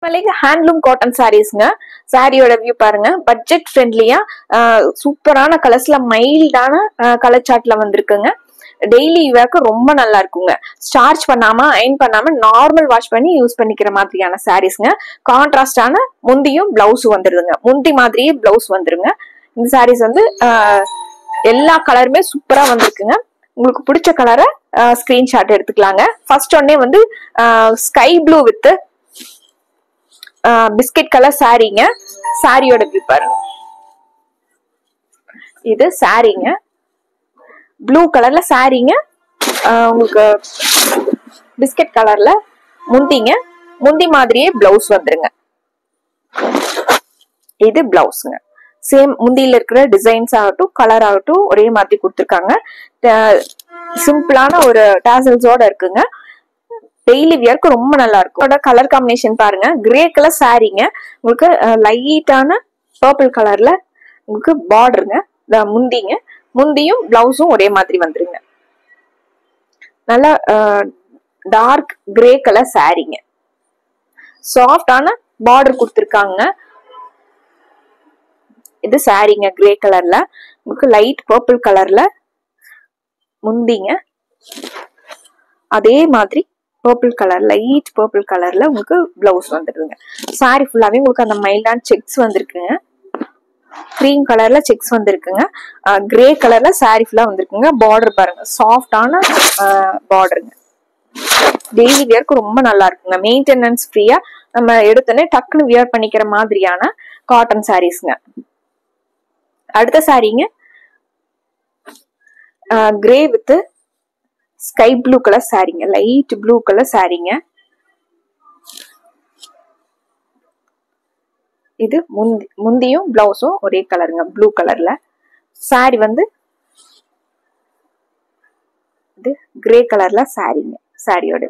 Handloom cotton சாரீஸ்ங்க. சாரியோட view பாருங்க. Budget ஃப்ரெண்ட்லியா சூப்பரான கலர்ஸ்ல மைல்டான கலர் சார்ட்ல வந்திருக்குங்க. டெய்லி வேர்க்கு ரொம்ப நல்லா இருக்குங்க. ஸ்டார்ச் பண்ணாம அயன் பண்ணாம நார்மல் வாஷ் பண்ணி யூஸ் பண்ணிக்கிற மாதிரியான சாரீஸ்ங்க. கான்ட்ராஸ்டான முந்தியும் பிளவுஸும் வந்துருதுங்க. முந்தி மாதிரியே பிளவுஸ் வந்துருங்க. இந்த சாரீஸ் வந்து எல்லா கலருமே சூப்பரா வந்திருக்குங்க. உங்களுக்கு பிடிச்ச கலரை ஸ்கிரீன்ஷாட் எடுத்துக்கலாங்க. ஃபர்ஸ்ட் ஒன்னே வந்து sky blue with biscuit colour சாரீங்க. சாரியோட வியூ பாருங்க. இது சாரீங்க. ப்ளூ கலர்ல சாரீங்க. உங்களுக்கு பிஸ்கட் கலர்ல முந்திங்க. முந்தி மாதிரியே பிளவுஸ் வந்துருங்க. இது பிளவுஸ்ங்க. சேம் முந்தியில இருக்கிற டிசைன்ஸ் ஆகட்டும் கலர் ஆகட்டும் ஒரே மாதிரி கொடுத்துருக்காங்க. சிம்பிளான ஒரு டாசல்ஸோட இருக்குங்க. டெய்லி வியர்க்கு ரொம்ப நல்லா இருக்கும். கலர் காம்பினேஷன் பாருங்க. கிரே கலர் சாரீங்க. உங்களுக்கு லைட்டான பர்பிள் கலர்ல உங்களுக்கு பார்டருங்க. முந்திங்க. முந்தியும் பிளவுஸும் ஒரே மாதிரி வந்துருங்க. நல்லா டார்க் கிரே கலர் சாரீங்க. சாஃப்டான பார்டர் கொடுத்துருக்காங்க. இது சாரீங்க கிரே கலர்ல. உங்களுக்கு லைட் பர்பிள் கலர்ல முந்திங்க. அதே மாதிரி பர்பிள் கலர் லைட் பர்பிள் கலர்ல உங்களுக்கு பிளவுஸ் வந்துடுதுங்க. சாரி ஃபுல்லாவே உங்களுக்கு அந்த மைல்டான செக்ஸ் வந்திருக்குங்க. கிரீம் கலர்ல செக்ஸ் வந்திருக்குங்க. கிரே கலர்ல சாரி ஃபுல்லா வந்திருக்குங்க. பார்டர் பாருங்க. சாஃப்டான பார்டருங்க. டெய்லி வியர்க்கு ரொம்ப நல்லா இருக்குங்க. மெயின்டெனன்ஸ் ஃப்ரீயா நம்ம எடுத்தோன்னே டக்குன்னு வியர் பண்ணிக்கிற மாதிரியான காட்டன் சாரீஸ்ங்க. அடுத்த சாரீங்க grey with sky blue colour சாரீங்க. லைட் ப்ளூ கலர் சாரீங்க. இது முந்தியும் பிளவுஸும் ஒரே கலருங்க. ப்ளூ கலர்ல சாரி வந்து இது கிரே கலர்ல சாரீங்க. சாரியோட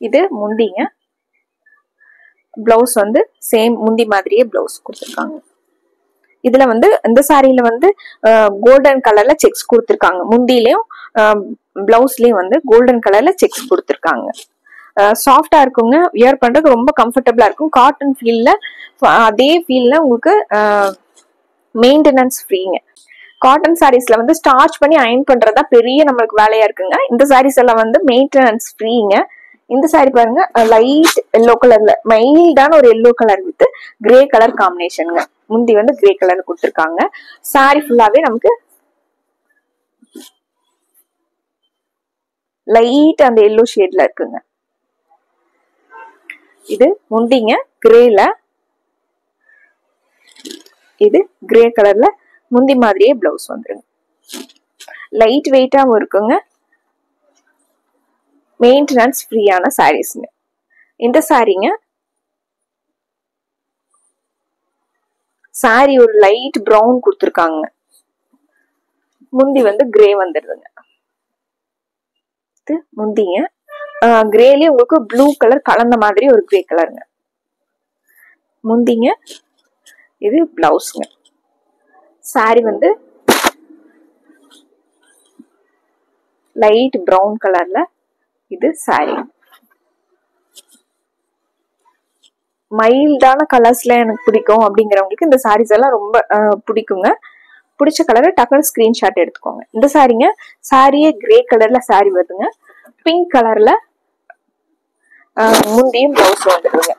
இது முந்திங்க. பிளவுஸ் வந்து சேம் முந்தி மாதிரியே பிளவுஸ் கொடுத்துருக்காங்க. இதுல வந்து இந்த சாரியில வந்து கோல்டன் கலர்ல செக்ஸ் கொடுத்துருக்காங்க. முந்திலையும் பிளவுஸ்லயும் வந்து கோல்டன் கலர்ல செக்ஸ் கொடுத்துருக்காங்க. சாஃப்டா இருக்குங்க. வியர் பண்றதுக்கு ரொம்ப கம்ஃபர்டபுளா இருக்கும். காட்டன் ஃபீல்ல அதே ஃபீல்ல உங்களுக்கு மெயின்டெனன்ஸ் ஃப்ரீங்க. காட்டன் சாரீஸ்ல வந்து ஸ்டார்ச் பண்ணி அயன் பண்றதா பெரிய நம்மளுக்கு வேலையா இருக்குங்க. இந்த சாரீஸ் எல்லாம் வந்து மெயின்டெனன்ஸ் ஃப்ரீங்க. இந்த சாரி பாருங்க. லைட் எல்லோ கலர்ல மைல்டான ஒரு yellow colour with grey colour காம்பினேஷனுங்க. முந்தி வந்து கிரே கலர் கொடுத்துருக்காங்க. சாரி ஃபுல்லாவே நமக்கு லைட் அந்த எல்லோ ஷேட்ல இருக்குங்க. இது முந்திங்க கிரேல. இது கிரே கலர்ல முந்தி மாதிரியே பிளவுஸ் வந்துருங்க. லைட் வெயிட்டாவும் இருக்குங்க. மெயின்டெனன்ஸ் ஃப்ரீயான சாரீஸ்ங்க. இந்த சாரீங்க சாரி ஒரு லைட் பிரவுன் கொடுத்துருக்காங்க. முந்தி வந்து கிரே வந்துடுதுங்க. இது முந்திங்க. கிரேலயே உங்களுக்கு ப்ளூ கலர் கலந்த மாதிரி ஒரு கிரே கலருங்க. முந்திங்க. இது பிளவுஸ்ங்க. சாரி வந்து லைட் பிரவுன் கலர்ல. இது சாரி. மைல்டான கலர்ஸ்ல எனக்கு பிடிக்கும் அப்படிங்கிறவங்களுக்கு இந்த சாரீஸ் எல்லாம் ரொம்ப பிடிக்குங்க. பிடிச்ச கலரை டக்குனு ஸ்கிரீன்ஷாட் எடுத்துக்கோங்க. இந்த சாரீங்க சாரியே கிரே கலர்ல சாரி வருதுங்க. பிங்க் கலர்ல முந்தியும் பிளவுஸ் வந்துடுங்க.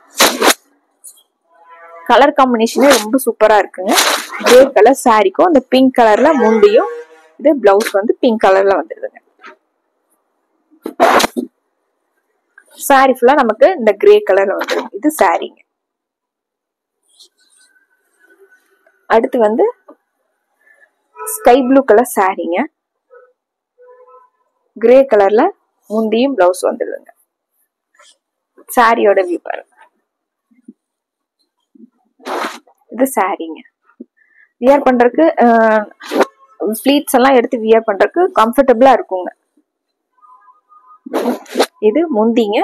கலர் காம்பினேஷனே ரொம்ப சூப்பரா இருக்குங்க. கிரே கலர் சாரிக்கும் அந்த பிங்க் கலர்ல முந்தியும் இது பிளவுஸ் வந்து பிங்க் கலர்ல வந்துடுதுங்க. சாரி ஃபுல்லா நமக்கு இந்த கிரே கலர்ல வந்துடும். இது சாரிங்க. அடுத்து வந்து ஸ்கை ப்ளூ கலர் சாரிங்க. கிரே கலர்ல முந்தியும் பிளவுஸ் வந்துடுதுங்க. சாரியோட வியூ பாருங்க. இது சாரிங்க. வியர் பண்றதுக்கு ஃபிளீட்ஸ் எல்லாம் எடுத்து வியர் பண்றதுக்கு கம்ஃபர்டபுளா இருக்குங்க. இது முந்திங்க.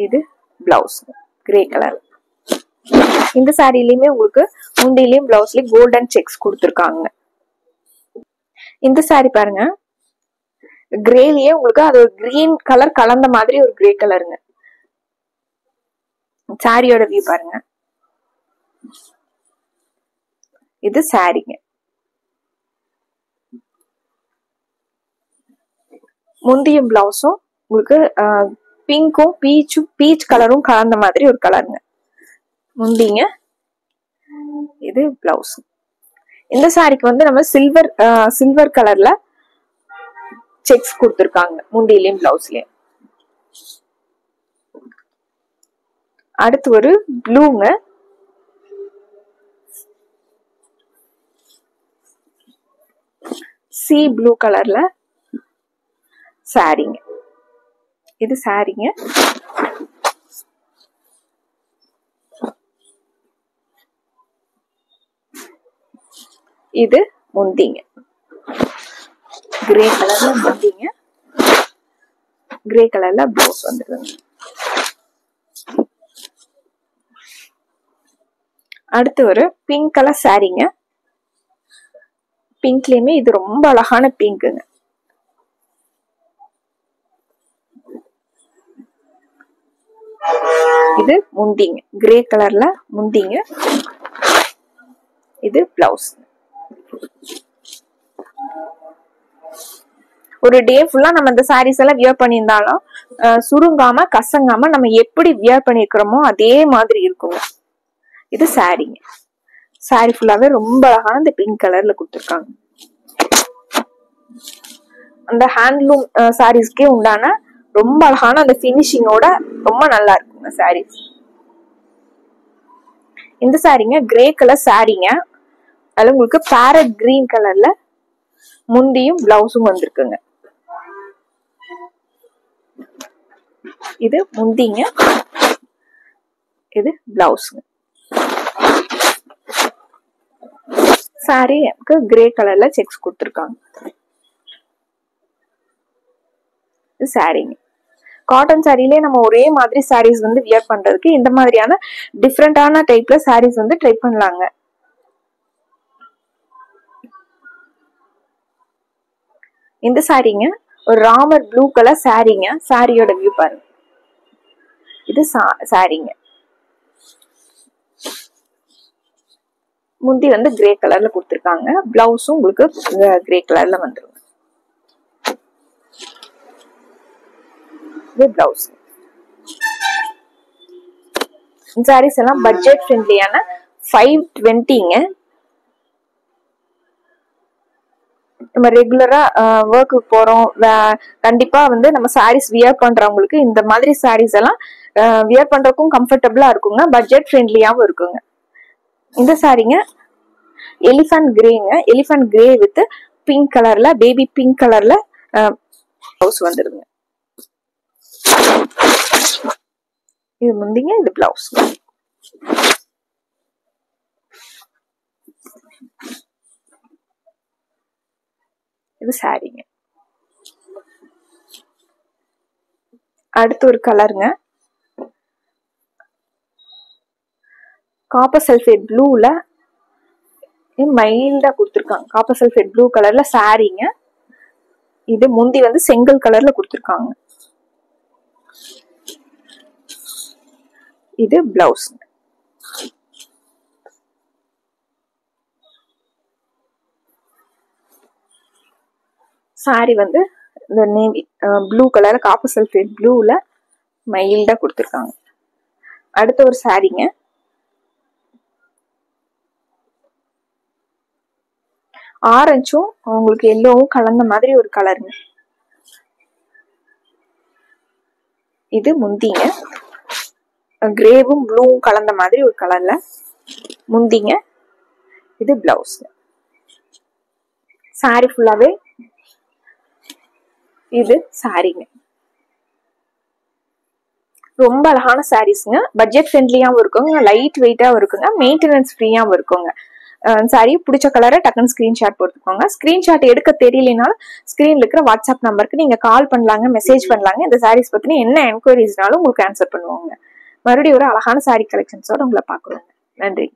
இது பிளவுஸ் கிரே கலர். இந்த சாரிலயுமே உங்களுக்கு முந்திலையும் பிளவுஸ்லயும் கோல்டன் செக்ஸ் கொடுத்துருக்காங்க. இந்த சாரி பாருங்க. கிரேலயே உங்களுக்கு அது ஒரு கிரீன் கலர் கலந்த மாதிரி ஒரு கிரே கலருங்க. சாரியோட வியூ பாருங்க. இது சாரிங்க. முந்தியும் பிளவுஸும் உங்களுக்கு பிங்க்கும் பீச் கலரும் கலந்த மாதிரி ஒரு கலருங்க. முந்திங்க, இது பிளவுஸ். இந்த சாரிக்கு வந்து நம்ம சில்வர் கலர்ல செக்ஸ் கொடுத்திருக்காங்க முந்தியிலயும் பிளவுஸ்லயும். அடுத்து ஒரு ப்ளூங்க, சி ப்ளூ கலர்ல சாரிங்க. இது சாரிங்க. இது முந்திங்க. கிரே கலர்ல முந்திங்க, கிரே கலர்ல ப்ளவுஸ் வந்துருங்க. அடுத்து ஒரு பிங்க் கலர் சாரிங்க. பிங்க்லயுமே இது ரொம்ப அழகான பிங்க்குங்க. இது முந்திங்க, கிரே கலர்ல முந்திங்க. இது பிளவுஸ். ஒரு டே ஃபுல்லா நம்ம இந்த சாரீஸ் எல்லாம் வியர் பண்ணியிருந்தாலும் சுருங்காம கசங்காம நம்ம எப்படி வியர் பண்ணிருக்கிறோமோ அதே மாதிரி இருக்குங்க. இது சாரிங்க. சாரி ஃபுல்லாவே ரொம்ப அழகான இந்த பிங்க் கலர்ல கொடுத்துருக்காங்க. அந்த ஹேண்ட்லூம் சாரீஸ்க்கே உண்டான ரொம்ப அழகான அந்த பினிஷிங்கோட ரொம்ப நல்லா இருக்குங்க சாரீஸ். இந்த சாரீங்க கிரே கலர் சாரீங்க. அதுல உங்களுக்கு பேரட் கிரீன் கலர்ல முந்தியும் பிளவுஸும் வந்திருக்குங்க. இது முந்திங்க, இது பிளவுஸ்ங்க. சாரி கிரே கலர்ல செக்ஸ் கொடுத்துருக்காங்க. இது சாரிங்க. காட்டன் சாரிலே நம்ம ஒரே மாதிரி சாரீஸ் வந்து வியர் பண்றதுக்கு இந்த மாதிரியான டிஃப்ரெண்டான டைப்ல சாரீஸ் வந்து ட்ரை பண்ணலாங்க. இந்த சாரீங்க ஒரு ராமர் ப்ளூ கலர் சாரீங்க. சாரியோட வியூ பாருங்க. இது சாரீங்க. முந்தி வந்து கிரே கலர்ல கொடுத்திருக்காங்க. பிளவுஸும் உங்களுக்கு கிரே கலர்ல வந்துருங்க. இது பிளவுஸ். சாரீஸ் எல்லாம் பட்ஜெட் ஃப்ரெண்ட்லியான 520ங்க. நம்ம ரெகுலரா ஒர்க்கு போறோம், கண்டிப்பா வந்து நம்ம சாரீஸ் வியர் பண்றவங்களுக்கு இந்த மாதிரி சாரீஸ் எல்லாம் வியர் பண்றதுக்கும் கம்ஃபர்டபுளா இருக்குங்க, பட்ஜெட் ஃப்ரெண்ட்லியாவும் இருக்குங்க. இந்த சாரீங்க எலிஃபண்ட் கிரேங்க. எலிஃபண்ட் கிரே வித் பிங்க் கலர்ல, பேபி பிங்க் கலர்ல பிளவுஸ் வந்துருங்க. இது முந்திங்க, இது பிளவுஸ். இது சாரீங்க. அடுத்து ஒரு கலருங்க, காப்பர் சல்ஃபேட் ப்ளூல மைல்டா கொடுத்துருக்காங்க. காப்பர் சல்ஃபேட் ப்ளூ கலர்ல சாரீங்க. இது முந்தி வந்து செங்கல் கலர்ல கொடுத்துருக்காங்க. இது பிளவுஸ். சாரி வந்து இந்த navy blue colour copper sulphate ப்ளூல மைல்டா கொடுத்துருக்காங்க. அடுத்த ஒரு சாரீங்க, ஆரஞ்சும் உங்களுக்கு எல்லோவும் கலந்த மாதிரி ஒரு கலருங்க. இது முந்திங்க, கிரேவும் ப்ளூவும் கலந்த மாதிரி ஒரு கலர்ல முந்திங்க. இது பிளவுஸ். சாரி ஃபுல்லாவே இது சாரீங்க. ரொம்ப அழகான சாரீஸ்ங்க. பட்ஜெட் ஃப்ரெண்ட்லியாவும் இருக்குங்க, லைட் வெயிட்டாவும் இருக்குங்க, மெயின்டெனன்ஸ் ஃப்ரீயாவும் இருக்குங்க. சாரி பிடிச்ச கலரை டக்குன்னு ஸ்கிரீன்ஷாட் போட்டுக்கோங்க. ஸ்கிரீன்ஷாட் எடுக்க தெரியலனாலும் ஸ்கிரீன்ல இருக்கிற வாட்ஸ்அப் நம்பருக்கு நீங்க கால் பண்ணலாங்க, மெசேஜ் பண்ணலாங்க. இந்த சாரீஸ் பத்தின என்ன என்கொயரிஸ்னாலும் உங்களுக்கு ஆன்சர் பண்ணுவாங்க. மறுபடியும் ஒரு அழகான சாரி கலெக்ஷன்ஸோட உங்களை பாக்குறோங்க. நன்றி.